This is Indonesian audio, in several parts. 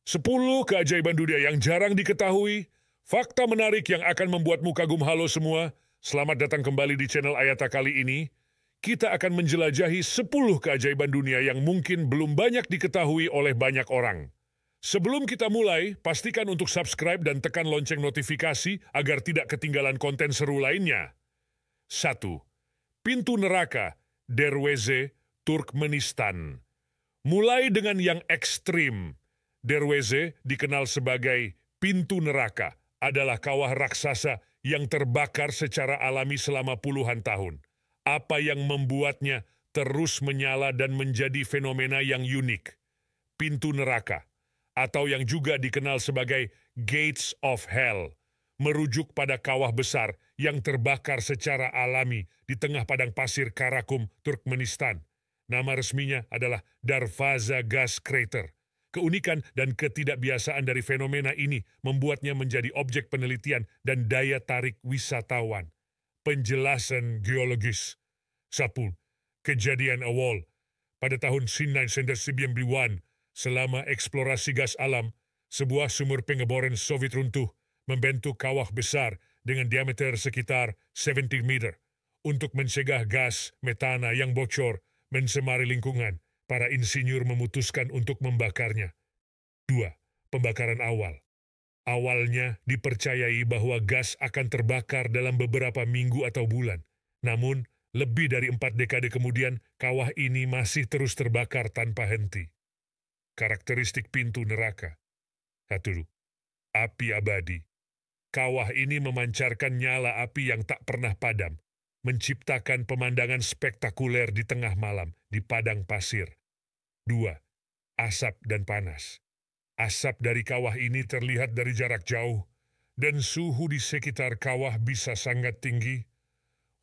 10 keajaiban dunia yang jarang diketahui, fakta menarik yang akan membuatmu kagum. Halo semua, selamat datang kembali di channel Ayata. Kali ini, kita akan menjelajahi 10 keajaiban dunia yang mungkin belum banyak diketahui oleh banyak orang. Sebelum kita mulai, pastikan untuk subscribe dan tekan lonceng notifikasi agar tidak ketinggalan konten seru lainnya. 1. Pintu neraka, Derweze, Turkmenistan. Mulai dengan yang ekstrim. Derweze, dikenal sebagai pintu neraka, adalah kawah raksasa yang terbakar secara alami selama puluhan tahun. Apa yang membuatnya terus menyala dan menjadi fenomena yang unik? Pintu neraka, atau yang juga dikenal sebagai Gates of Hell, merujuk pada kawah besar yang terbakar secara alami di tengah padang pasir Karakum, Turkmenistan. Nama resminya adalah Darvaza Gas Crater. Keunikan dan ketidakbiasaan dari fenomena ini membuatnya menjadi objek penelitian dan daya tarik wisatawan. Penjelasan geologis. 1. Kejadian awal. Pada tahun 1991, selama eksplorasi gas alam, sebuah sumur pengeboran Soviet runtuh membentuk kawah besar dengan diameter sekitar 70 meter. Untuk mencegah gas metana yang bocor mencemari lingkungan, para insinyur memutuskan untuk membakarnya. 2. Pembakaran awal. Awalnya dipercayai bahwa gas akan terbakar dalam beberapa minggu atau bulan. Namun, lebih dari 4 dekade kemudian, kawah ini masih terus terbakar tanpa henti. Karakteristik pintu neraka. 1. Api abadi. Kawah ini memancarkan nyala api yang tak pernah padam, menciptakan pemandangan spektakuler di tengah malam di padang pasir. 2. Asap dan panas. Asap dari kawah ini terlihat dari jarak jauh, dan suhu di sekitar kawah bisa sangat tinggi.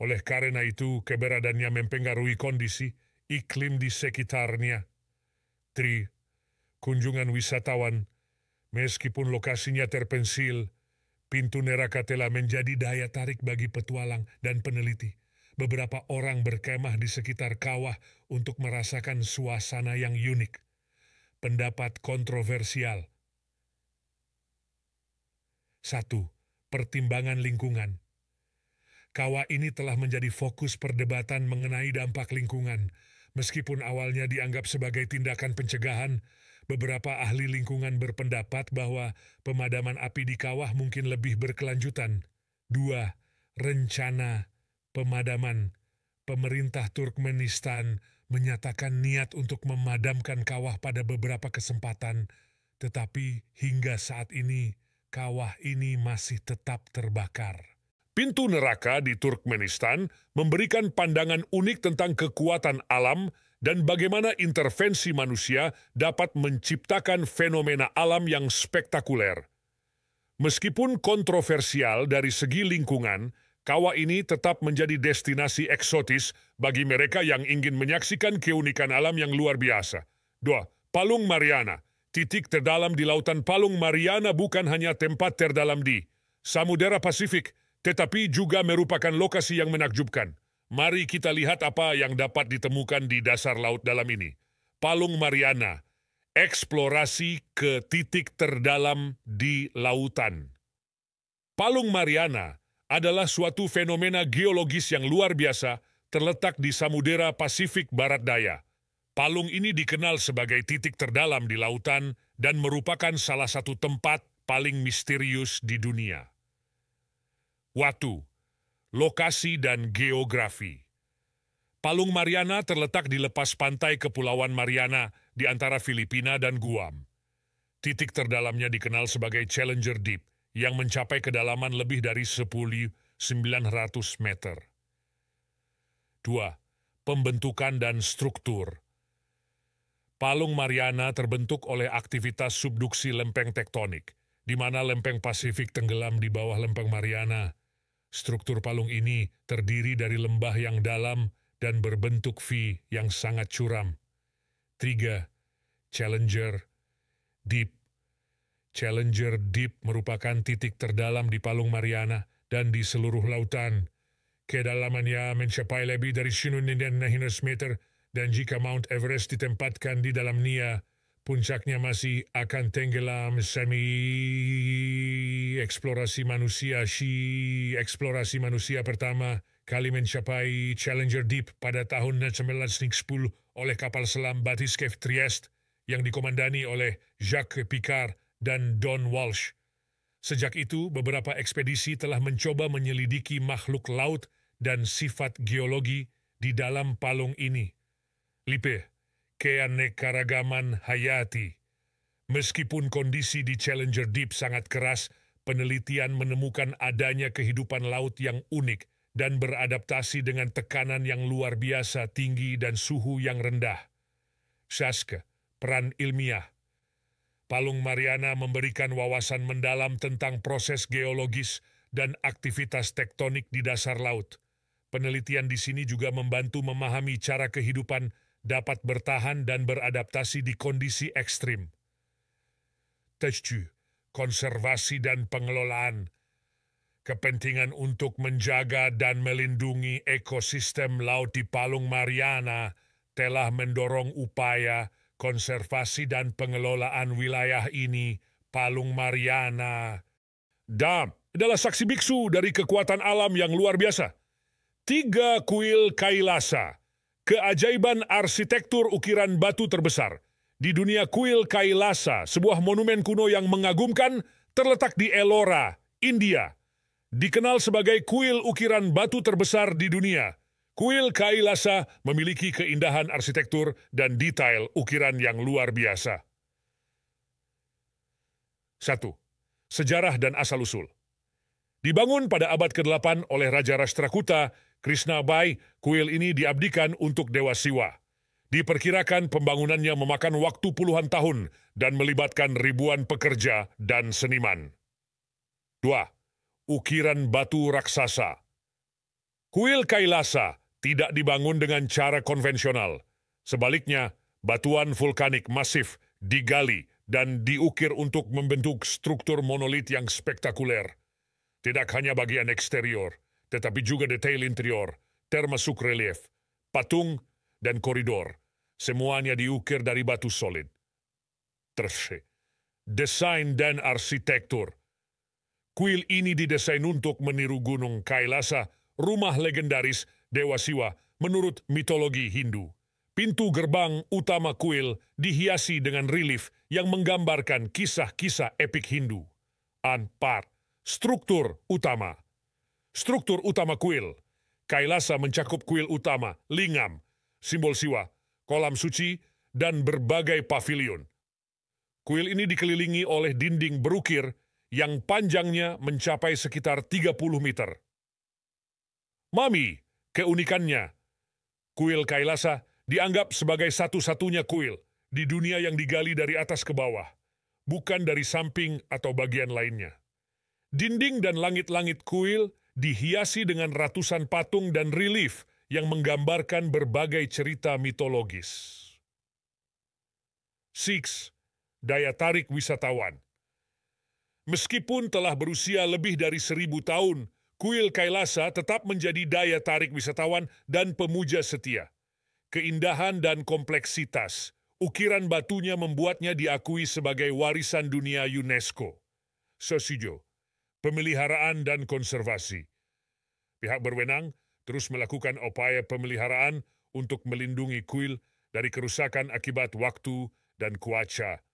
Oleh karena itu, keberadaannya mempengaruhi kondisi iklim di sekitarnya. 3. Kunjungan wisatawan. Meskipun lokasinya terpencil, pintu neraka telah menjadi daya tarik bagi petualang dan peneliti. Beberapa orang berkemah di sekitar kawah untuk merasakan suasana yang unik. Pendapat kontroversial. 1. Pertimbangan lingkungan. Kawah ini telah menjadi fokus perdebatan mengenai dampak lingkungan. Meskipun awalnya dianggap sebagai tindakan pencegahan, beberapa ahli lingkungan berpendapat bahwa pemadaman api di kawah mungkin lebih berkelanjutan. 2. Rencana pemadaman. Pemerintah Turkmenistan menyatakan niat untuk memadamkan kawah pada beberapa kesempatan, tetapi hingga saat ini, kawah ini masih tetap terbakar. Pintu neraka di Turkmenistan memberikan pandangan unik tentang kekuatan alam dan bagaimana intervensi manusia dapat menciptakan fenomena alam yang spektakuler. Meskipun kontroversial dari segi lingkungan, kawah ini tetap menjadi destinasi eksotis bagi mereka yang ingin menyaksikan keunikan alam yang luar biasa. 2. Palung Mariana. Titik terdalam di Lautan Palung Mariana bukan hanya tempat terdalam di Samudera Pasifik, tetapi juga merupakan lokasi yang menakjubkan. Mari kita lihat apa yang dapat ditemukan di dasar laut dalam ini. Palung Mariana, eksplorasi ke titik terdalam di lautan. Palung Mariana adalah suatu fenomena geologis yang luar biasa terletak di Samudera Pasifik Barat Daya. Palung ini dikenal sebagai titik terdalam di lautan dan merupakan salah satu tempat paling misterius di dunia. Waktu, lokasi dan geografi. Palung Mariana terletak di lepas pantai Kepulauan Mariana di antara Filipina dan Guam. Titik terdalamnya dikenal sebagai Challenger Deep yang mencapai kedalaman lebih dari 10.900 meter. 2. Pembentukan dan struktur. Palung Mariana terbentuk oleh aktivitas subduksi lempeng tektonik, di mana lempeng Pasifik tenggelam di bawah lempeng Mariana. Struktur palung ini terdiri dari lembah yang dalam dan berbentuk V yang sangat curam. 3. Challenger Deep. Challenger Deep merupakan titik terdalam di Palung Mariana dan di seluruh lautan. Kedalamannya mencapai lebih dari 900 meter, dan jika Mount Everest ditempatkan di dalamnya, Puncaknya masih akan tenggelam eksplorasi manusia pertama kali mencapai Challenger Deep pada tahun 1910 oleh kapal selam Bathyscaphe Trieste yang dikomandani oleh Jacques Piccard dan Don Walsh. Sejak itu, beberapa ekspedisi telah mencoba menyelidiki makhluk laut dan sifat geologi di dalam palung ini. Lipe, keanekaragaman hayati. Meskipun kondisi di Challenger Deep sangat keras, penelitian menemukan adanya kehidupan laut yang unik dan beradaptasi dengan tekanan yang luar biasa tinggi dan suhu yang rendah. Syaske, peran ilmiah. Palung Mariana memberikan wawasan mendalam tentang proses geologis dan aktivitas tektonik di dasar laut. Penelitian di sini juga membantu memahami cara kehidupan dapat bertahan dan beradaptasi di kondisi ekstrim. Tujuh, konservasi dan pengelolaan. Kepentingan untuk menjaga dan melindungi ekosistem laut di Palung Mariana telah mendorong upaya konservasi dan pengelolaan wilayah ini. Palung Mariana Dam adalah saksi biksu dari kekuatan alam yang luar biasa. 3 kuil Kailasa, keajaiban arsitektur ukiran batu terbesar. Di dunia, kuil Kailasa, sebuah monumen kuno yang mengagumkan, terletak di Ellora, India. Dikenal sebagai kuil ukiran batu terbesar di dunia, kuil Kailasa memiliki keindahan arsitektur dan detail ukiran yang luar biasa. 1. Sejarah dan asal-usul. Dibangun pada abad ke-8 oleh Raja Rashtrakuta, Krishna Bai, kuil ini diabdikan untuk Dewa Siwa. Diperkirakan pembangunannya memakan waktu puluhan tahun dan melibatkan ribuan pekerja dan seniman. 2. Ukiran batu raksasa. Kuil Kailasa tidak dibangun dengan cara konvensional. Sebaliknya, batuan vulkanik masif digali dan diukir untuk membentuk struktur monolit yang spektakuler. Tidak hanya bagian eksterior, tetapi juga detail interior, termasuk relief, patung, dan koridor. Semuanya diukir dari batu solid. 3. Desain dan arsitektur. Kuil ini didesain untuk meniru Gunung Kailasa, rumah legendaris Dewa Siwa menurut mitologi Hindu. Pintu gerbang utama kuil dihiasi dengan relief yang menggambarkan kisah-kisah epik Hindu. 4. Struktur utama. Struktur utama kuil. Kailasa mencakup kuil utama, lingam, simbol Siwa, kolam suci, dan berbagai pavilion. Kuil ini dikelilingi oleh dinding berukir yang panjangnya mencapai sekitar 30 meter. Mami, keunikannya, kuil Kailasa dianggap sebagai satu-satunya kuil di dunia yang digali dari atas ke bawah, bukan dari samping atau bagian lainnya. Dinding dan langit-langit kuil dihiasi dengan ratusan patung dan relief yang menggambarkan berbagai cerita mitologis. 6. Daya tarik wisatawan. Meskipun telah berusia lebih dari 1000 tahun, kuil Kailasa tetap menjadi daya tarik wisatawan dan pemuja setia. Keindahan dan kompleksitas ukiran batunya membuatnya diakui sebagai warisan dunia UNESCO. Sosijo, pemeliharaan dan konservasi. Pihak berwenang terus melakukan upaya pemeliharaan untuk melindungi kuil dari kerusakan akibat waktu dan cuaca.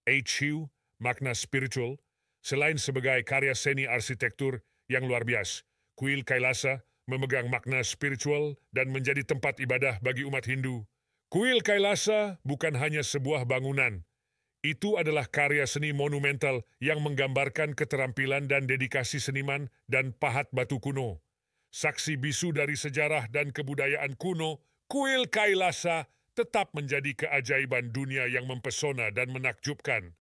HU, makna spiritual, selain sebagai karya seni arsitektur yang luar biasa, kuil Kailasa memegang makna spiritual dan menjadi tempat ibadah bagi umat Hindu. Kuil Kailasa bukan hanya sebuah bangunan. Itu adalah karya seni monumental yang menggambarkan keterampilan dan dedikasi seniman dan pahat batu kuno. Saksi bisu dari sejarah dan kebudayaan kuno, kuil Kailasa tetap menjadi keajaiban dunia yang mempesona dan menakjubkan.